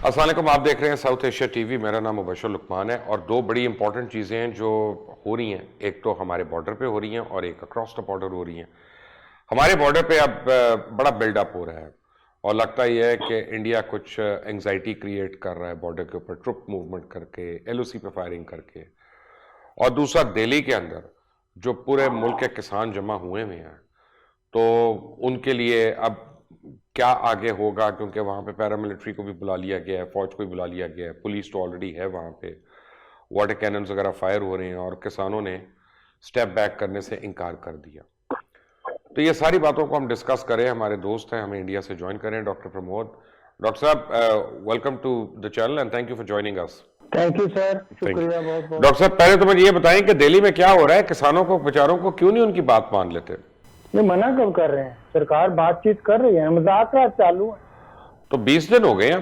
अस्सलाम वालेकुम, आप देख रहे हैं साउथ एशिया टीवी। मेरा नाम मुबशर लुकमान है और दो बड़ी इंपॉर्टेंट चीज़ें हैं जो हो रही हैं। एक तो हमारे बॉर्डर पे हो रही हैं और एक अक्रॉस द बॉर्डर हो रही हैं। हमारे बॉर्डर पे अब बड़ा बिल्डअप हो रहा है और लगता ही है कि इंडिया कुछ एंग्जाइटी क्रिएट कर रहा है बॉर्डर के ऊपर, ट्रुप मूवमेंट करके, एलओसी पे फायरिंग करके। और दूसरा, दिल्ली के अंदर जो पूरे मुल्क के किसान जमा हुए हुए हैं, तो उनके लिए अब क्या आगे होगा, क्योंकि वहां पे पैरामिलिट्री को भी बुला लिया गया है, फौज को भी बुला लिया गया है, पुलिस तो ऑलरेडी है वहां पे, वाटर कैनन्स वगैरह फायर हो रहे हैं और किसानों ने स्टेप बैक करने से इनकार कर दिया। तो ये सारी बातों को हम डिस्कस करें। हमारे दोस्त हैं, हमें इंडिया से ज्वाइन करें, डॉक्टर प्रमोद। डॉक्टर साहब, welcome to the channel and thank you for joining us. Thank you sir, शुक्रिया बहुत बहुत। डॉक्टर साहब, पहले तो मुझे ये बताएं कि दिल्ली में क्या हो रहा है, किसानों को बेचारों को क्यों नहीं उनकी बात मान लेते? ये मना कब कर रहे हैं? सरकार बातचीत कर रही है, मुज़ाकरात चालू है। तो 20 दिन हो गए हैं।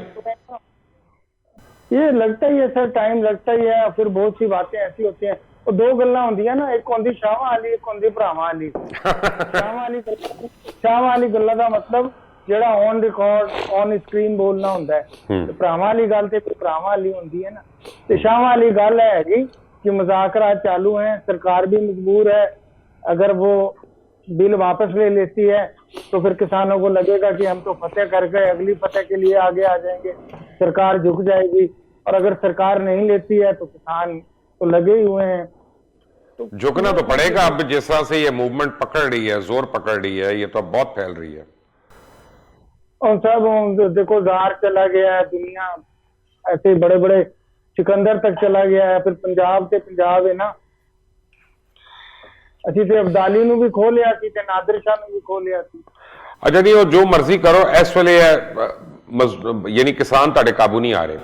ये लगता ही है सर, टाइम लगता ही है। फिर बहुत सी बातें ऐसी होती हैं, वो दो गल्ला होती है ना, एक होंदी शाह वाली, एक होंदी भरावां वाली। शाह वाली गल्ला का मतलब ਜਿਹੜਾ ऑन रिकॉर्ड ऑन स्क्रीन बोलना होता है, तो भरावां वाली गल ते भरावां वाली होंदी है ना। तो शाह वाली गल है जी कि मुज़ाकरात चालू हैं, सरकार भी मजबूर है। अगर वो बिल वापस ले लेती है तो फिर किसानों को लगेगा कि हम तो फतेह कर गए, अगली फतेह के लिए आगे आ जाएंगे, सरकार झुक जाएगी। और अगर सरकार नहीं लेती है तो किसान तो लगे ही हुए हैं। तो झुकना तो पड़ेगा। अब जिस तरह से ये मूवमेंट पकड़ रही है, जोर पकड़ रही है, ये तो बहुत फैल रही है। और सब देखो, जार चला गया है, दुनिया ऐसे बड़े बड़े सिकंदर तक चला गया है। फिर पंजाब ते पंजाब है ना, ਅਸੀਂ ਤੇ ਅਬਦਾਲੀ ਨੂੰ ਵੀ ਖੋ ਲਿਆ ਸੀ ਤੇ ਨਾਦਰ ਸ਼ਾਹ ਨੂੰ ਵੀ ਖੋ ਲਿਆ ਸੀ। अच्छा जी, वो जो मर्जी करो, इस वेले यानी किसान ताड़े काबू नहीं आ रहे।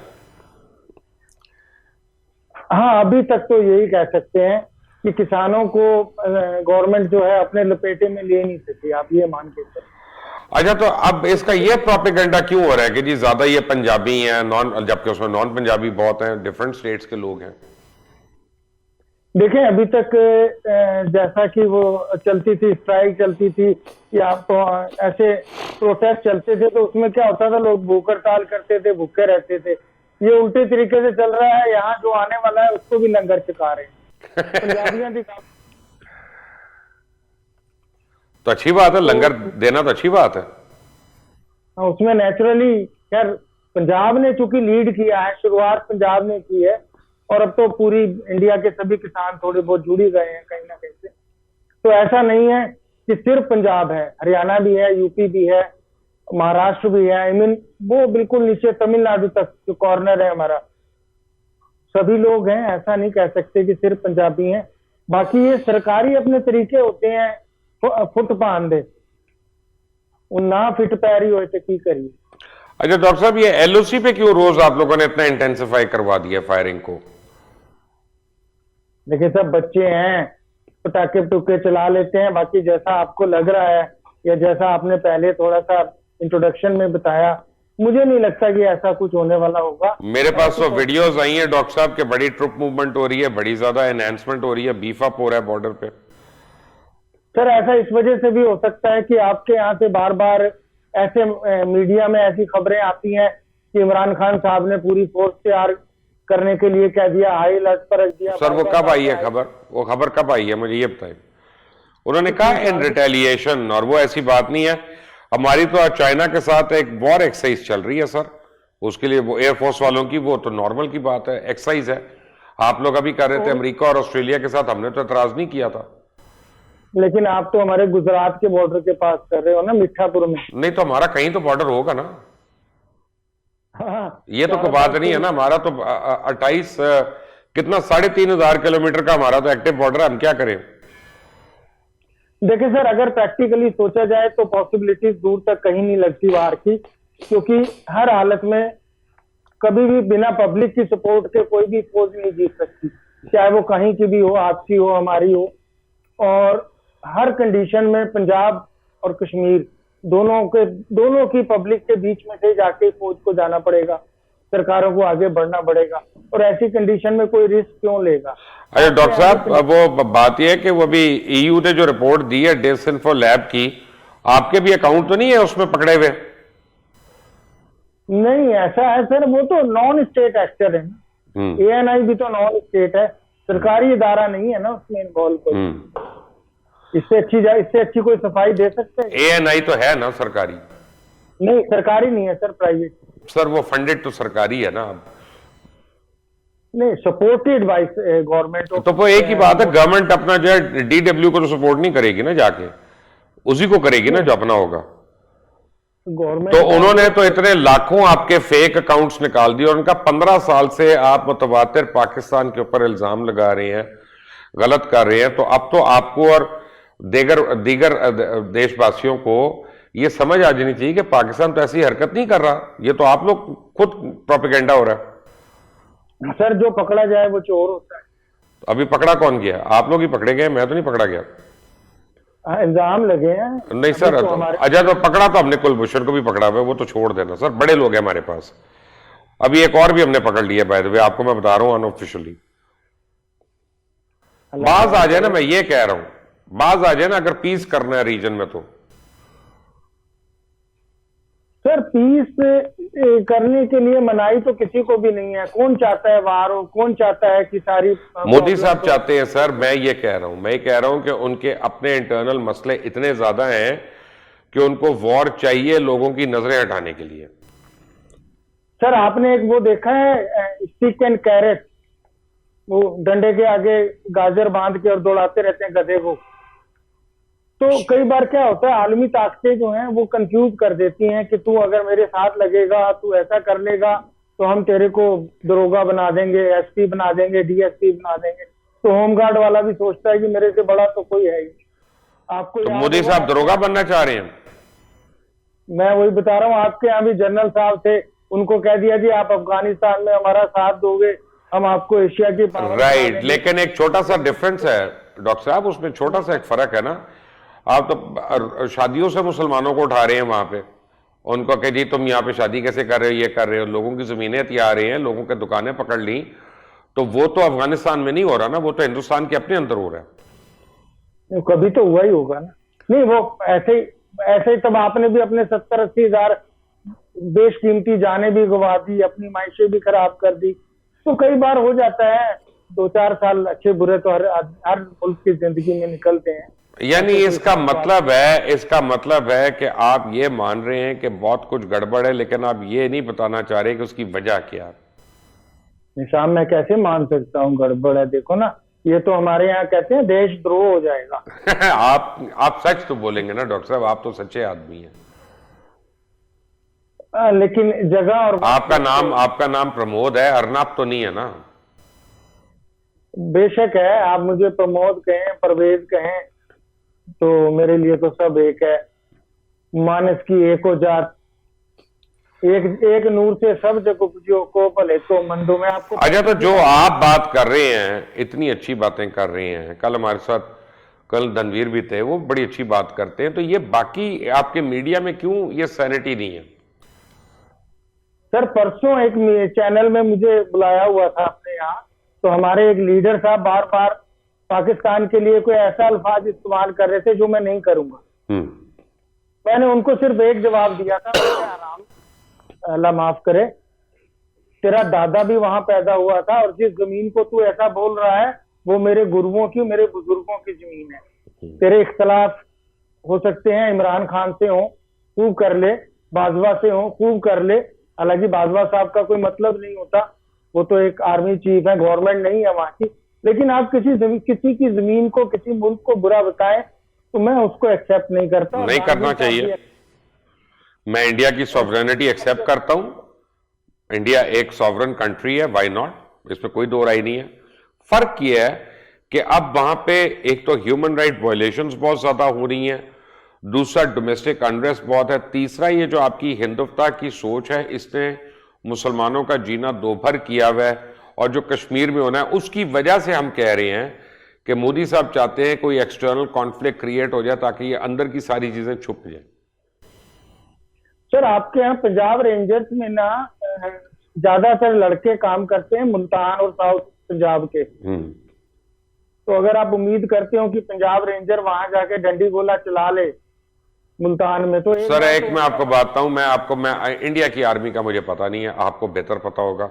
हाँ, अभी तक तो यही कह सकते हैं कि किसानों को गवर्नमेंट जो है अपने लपेटे में ले नहीं सकी, आप ये मान के चलिए। अच्छा, तो अब इसका ये प्रोपेगेंडा क्यों हो रहा है कि जी ज्यादा ये पंजाबी हैं, जबकि उसमें नॉन पंजाबी बहुत हैं, डिफरेंट स्टेट्स के लोग हैं? देखें, अभी तक जैसा कि वो चलती थी, स्ट्राइक चलती थी या ऐसे प्रोटेस्ट चलते थे, तो उसमें क्या होता था, लोग भूख हड़ताल करते थे, भूखे रहते थे। ये उल्टे तरीके से चल रहा है। यहाँ जो आने वाला है उसको भी लंगर छिका रहे हैं पंजाबियों की। तो अच्छी बात है, लंगर देना तो अच्छी बात है। उसमें नेचुरली खैर पंजाब ने चूंकि लीड किया है, शुरुआत पंजाब ने की है, और अब तो पूरी इंडिया के सभी किसान थोड़े बहुत जुड़ गए हैं कहीं ना कहीं से। तो ऐसा नहीं है कि सिर्फ पंजाब है, हरियाणा भी है, यूपी भी है, महाराष्ट्र भी है, आई मीन वो बिल्कुल नीचे तमिलनाडु तक जो कॉर्नर है हमारा, सभी लोग हैं। ऐसा नहीं कह सकते कि सिर्फ पंजाबी हैं। बाकी ये सरकारी अपने तरीके होते हैं, फुट पान दे ना फिट पैरी हो तो की करिए। अच्छा डॉक्टर साहब, ये एलओसी पे क्यों रोज आप लोगों ने इतना इंटेंसिफाई करवा दिया फायरिंग को? देखिए, सब बच्चे हैं, पटाखे पटूखे चला लेते हैं। बाकी जैसा आपको लग रहा है या जैसा आपने पहले थोड़ा सा इंट्रोडक्शन में बताया, मुझे नहीं लगता कि ऐसा कुछ होने वाला होगा। मेरे पास तो वीडियोस आई हैं डॉक्टर साहब के, बड़ी ट्रुप मूवमेंट हो रही है, बड़ी ज्यादा एनहांसमेंट हो रही है, बीफ अप हो रहा है बॉर्डर पे। सर, ऐसा इस वजह से भी हो सकता है कि आपके यहाँ से बार बार ऐसे मीडिया में ऐसी खबरें आती हैं कि इमरान खान साहब ने पूरी फोर्स तैयार करने के लिए कह दिया, हाई अलर्ट पर रख दिया। सर, वो कब आई है खबर? वो खबर कब आई है, मुझे ये बताइए। उन्होंने कहा इन रिटेलिएशन, और वो ऐसी बात नहीं है। हमारी तो चाइना के साथ एक वॉर एक्सरसाइज चल रही है सर, उसके लिए वो एयरफोर्स वालों की, वो तो नॉर्मल की बात है, एक्सरसाइज है। आप लोग अभी कर रहे थे अमेरिका और ऑस्ट्रेलिया के साथ, हमने तो एतराज नहीं किया था। लेकिन आप तो हमारे गुजरात के बॉर्डर के पास कर रहे हो ना, मिठापुर में। नहीं तो हमारा कहीं तो बॉर्डर होगा ना। हाँ, ये तो कोई बात नहीं है ना। हमारा तो 28 कितना 3,500 किलोमीटर का हमारा तो एक्टिव बॉर्डर है, हम क्या करें? देखिए सर, अगर प्रैक्टिकली सोचा जाए तो पॉसिबिलिटीज दूर तक कहीं नहीं लगती बाहर की, क्योंकि हर हालत में कभी भी बिना पब्लिक की सपोर्ट के कोई भी फौज नहीं जीत सकती, चाहे वो कहीं की भी हो, आपकी हो, हमारी हो। और हर कंडीशन में पंजाब और कश्मीर दोनों की पब्लिक के बीच में से जाके फौज को जाना पड़ेगा, सरकारों को आगे बढ़ना पड़ेगा। और ऐसी कंडीशन में कोई रिस्क क्यों लेगा? अरे डॉक्टर साहब, वो बात यह है कि वो भी ईयू ने जो रिपोर्ट दी है डेसिन्फो लैब की, आपके भी अकाउंट तो नहीं है उसमें पकड़े हुए? नहीं ऐसा है सर, वो तो नॉन स्टेट एक्टर है ना, एएनआई भी तो नॉन स्टेट है, सरकारी इदारा नहीं है ना उसमें इन्वॉल्व कोई। इससे अच्छी कोई सफाई दे सकते हैं? एएनआई तो है ना सरकारी? नहीं सरकारी नहीं है सर, प्राइवेट। सर वो फंडेड तो सरकारी है ना। नहीं, सपोर्टेड बाय गवर्नमेंट। तो वो एक ही बात है, गवर्नमेंट अपना जो है डीडब्ल्यू को तो सपोर्ट नहीं करेगी ना, जाके उसी को करेगी ना जो अपना होगा। गवर्नमेंट तो उन्होंने तो इतने लाखों आपके फेक अकाउंट्स निकाल दिए, और उनका 15 साल से आप मुतवातिर पाकिस्तान के ऊपर इल्जाम लगा रहे हैं, गलत कर रहे हैं। तो अब तो आपको और दीगर देशवासियों को ये समझ आ जानी चाहिए कि पाकिस्तान तो ऐसी हरकत नहीं कर रहा, ये तो आप लोग खुद प्रोपेगेंडा हो रहा है। सर जो पकड़ा जाए वो चोर होता है। अभी पकड़ा कौन गया? आप लोग ही पकड़े गए, मैं तो नहीं पकड़ा गया। इल्जाम लगे हैं। नहीं सर, अच्छा तो पकड़ा तो हमने कुलभूषण को भी पकड़ा हुआ है, वो तो छोड़ देना सर, बड़े लोग हैं हमारे पास। अभी एक और भी हमने पकड़ लिया बाय द वे, आपको मैं बता रहा हूं अनऑफिशियली। बाज आ जाए ना, मैं ये कह रहा हूं, बाज आ जाए ना अगर पीस करना है रीजन में तो। सर पीस करने के लिए मनाही तो किसी को भी नहीं है, कौन चाहता है वार हो, कौन चाहता है कि सारी मोदी साहब चाहते हैं सर, मैं ये कह रहा हूं कि उनके अपने इंटरनल मसले इतने ज्यादा हैं कि उनको वॉर चाहिए लोगों की नजरें हटाने के लिए। सर आपने एक वो देखा है स्टिक एंड कैरेट, वो डंडे के आगे गाजर बांध के और दौड़ाते रहते हैं गधे को। तो कई बार क्या होता है, आलमी ताकतें जो हैं वो कंफ्यूज कर देती हैं कि तू अगर मेरे साथ लगेगा, तू ऐसा कर लेगा तो हम तेरे को दरोगा बना देंगे, एसपी बना देंगे, डीएसपी बना देंगे। तो होमगार्ड वाला भी सोचता है कि मेरे से बड़ा तो कोई है ही। आपको तो मोदी साहब दरोगा बनना चाह रहे हैं? मैं वही बता रहा हूँ, आपके यहाँ भी जनरल साहब थे, उनको कह दिया जी आप अफगानिस्तान में हमारा साथ दोगे, हम आपको एशिया की पावर। राइट, लेकिन एक छोटा सा डिफरेंस है डॉक्टर साहब, उसमें छोटा सा एक फर्क है ना। आप तो शादियों से मुसलमानों को उठा रहे हैं वहां पे, उनको कह जी तुम यहाँ पे शादी कैसे कर रहे हो, ये कर रहे हो, लोगों की जमीनें हथिया रहे हैं, लोगों के दुकानें पकड़ ली। तो वो तो अफगानिस्तान में नहीं हो रहा ना, वो तो हिंदुस्तान के अपने अंदर हो रहा है। कभी तो हुआ ही होगा ना। नहीं वो ऐसे ही तब आपने भी अपने 70-80 हजार बेशकीमती जाने भी गवा दी, अपनी मायशे भी खराब कर दी। तो कई बार हो जाता है, 2-4 साल अच्छे बुरे तो हर मुल्क की जिंदगी में निकलते हैं। यानी इसका मतलब है कि आप ये मान रहे हैं कि बहुत कुछ गड़बड़ है, लेकिन आप ये नहीं बताना चाह रहे कि उसकी वजह क्या है। निशान मैं कैसे मान सकता हूँ गड़बड़ है? देखो ना, ये तो हमारे यहाँ कहते हैं देशद्रोह हो जाएगा। आप सच तो बोलेंगे ना डॉक्टर साहब, आप तो सच्चे आदमी हैं। लेकिन जगह और आपका नाम प्रमोद है, अर्नाब तो नहीं है ना? बेशक है, आप मुझे प्रमोद कहें, परवेज कहें, तो मेरे लिए तो सब एक है। मानस की एको जात, एक नूर से सब जग उपजियो को भले तो मंदों में। आपको अच्छा, तो जो आप बात कर रहे हैं, इतनी अच्छी बातें कर रहे हैं, कल हमारे साथ कल धनवीर भी थे, वो बड़ी अच्छी बात करते हैं, तो ये बाकी आपके मीडिया में क्यों ये सैनिटी नहीं है? सर परसों एक चैनल में मुझे बुलाया हुआ था अपने यहाँ, तो हमारे एक लीडर साहब बार बार पाकिस्तान के लिए कोई ऐसा अल्फाज इस्तेमाल कर रहे थे जो मैं नहीं करूंगा। मैंने उनको सिर्फ एक जवाब दिया था, आराम, अल्लाह माफ करे, तेरा दादा भी वहां पैदा हुआ था और जिस जमीन को तू ऐसा बोल रहा है वो मेरे गुरुओं की, मेरे बुजुर्गों की जमीन है। तेरे इख्तलाफ हो सकते हैं, इमरान खान से हो खूब कर ले, बाजवा से हो खूब कर ले। हालांकि बाजवा साहब का कोई मतलब नहीं होता, वो तो एक आर्मी चीफ है, गवर्नमेंट नहीं है वहां की। लेकिन आप किसी की जमीन को, किसी मुल्क को बुरा बताएं तो मैं उसको एक्सेप्ट नहीं करता, नहीं करना चाहिए। मैं इंडिया की सॉवरेनिटी एक्सेप्ट करता हूं, इंडिया एक सॉवरन कंट्री है, व्हाई नॉट, इसमें कोई दो राय नहीं है। फर्क यह है कि अब वहां पे एक तो ह्यूमन राइट वायलेशंस बहुत ज्यादा हो रही हैं, दूसरा डोमेस्टिक अनरेस्ट बहुत है, तीसरा ये जो आपकी हिंदुत्व की सोच है, इसने मुसलमानों का जीना दोभर किया हुआ है, और जो कश्मीर में होना है उसकी वजह से हम कह रहे हैं कि मोदी साहब चाहते हैं कोई एक्सटर्नल कॉन्फ्लिक्ट क्रिएट हो जाए ताकि ये अंदर की सारी चीजें छुप जाए। सर आपके यहाँ पंजाब रेंजर्स में ना ज्यादातर लड़के काम करते हैं मुल्तान और साउथ पंजाब के। तो अगर आप उम्मीद करते हो कि पंजाब रेंजर वहां जाके डंडी गोला चला ले मुल्तान में। तो सर एक मैं आपको बताता हूं, मैं इंडिया की आर्मी का मुझे पता नहीं है, आपको बेहतर पता होगा।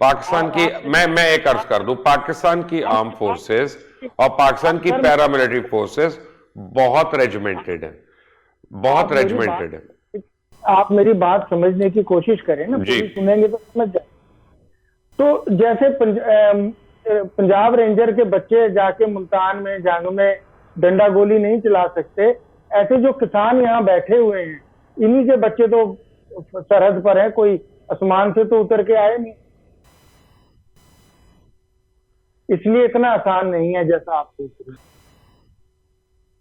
पाकिस्तान की मैं एक अर्ज कर दूं, पाकिस्तान की आर्म फोर्सेस और पाकिस्तान की पैरामिलिट्री फोर्सेस बहुत रेजिमेंटेड है, बहुत रेजिमेंटेड है। आप मेरी बात समझने की कोशिश करें ना, पूरी सुनेंगे तो समझ जाए। तो जैसे पंजाब रेंजर के बच्चे जाके मुल्तान में जंग में डंडा गोली नहीं चला सकते, ऐसे जो किसान यहाँ बैठे हुए हैं, इन्हीं के बच्चे तो सरहद पर हैं, कोई आसमान से तो उतर के आए नहीं। इसलिए इतना आसान नहीं है जैसा आप सोच रहे हैं।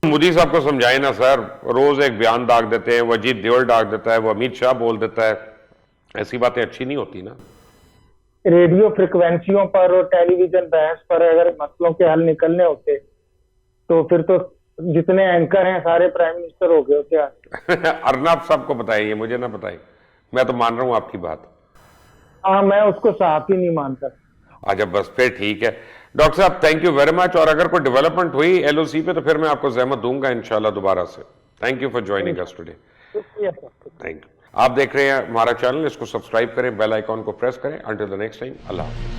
मोदी साहब को समझाए ना सर, रोज एक बयान दाग देते हैं, वो अजीत देवल दाग देता है, वो अमित शाह बोल देता है, ऐसी बातें अच्छी नहीं होती ना। रेडियो फ्रिक्वेंसियों पर और टेलीविजन बहस पर अगर मसलों के हल निकलने होते तो फिर तो जितने एंकर हैं सारे प्राइम मिनिस्टर हो गए होते। अर्नब साहब को बताइए, मुझे ना बताइए, मैं तो मान रहा हूं आपकी बात। हाँ, मैं उसको साफ ही नहीं मानता। अच्छा बस फिर ठीक है। डॉक्टर साहब थैंक यू वेरी मच, और अगर कोई डेवलपमेंट हुई एलओसी पे तो फिर मैं आपको जहमत दूंगा इंशाल्लाह दोबारा से। Thank you for joining us today. Thank you. आप देख रहे हैं हमारा चैनल, इसको सब्सक्राइब करें, बेल आइकॉन को प्रेस करें। Until the next time, Allah Hafiz.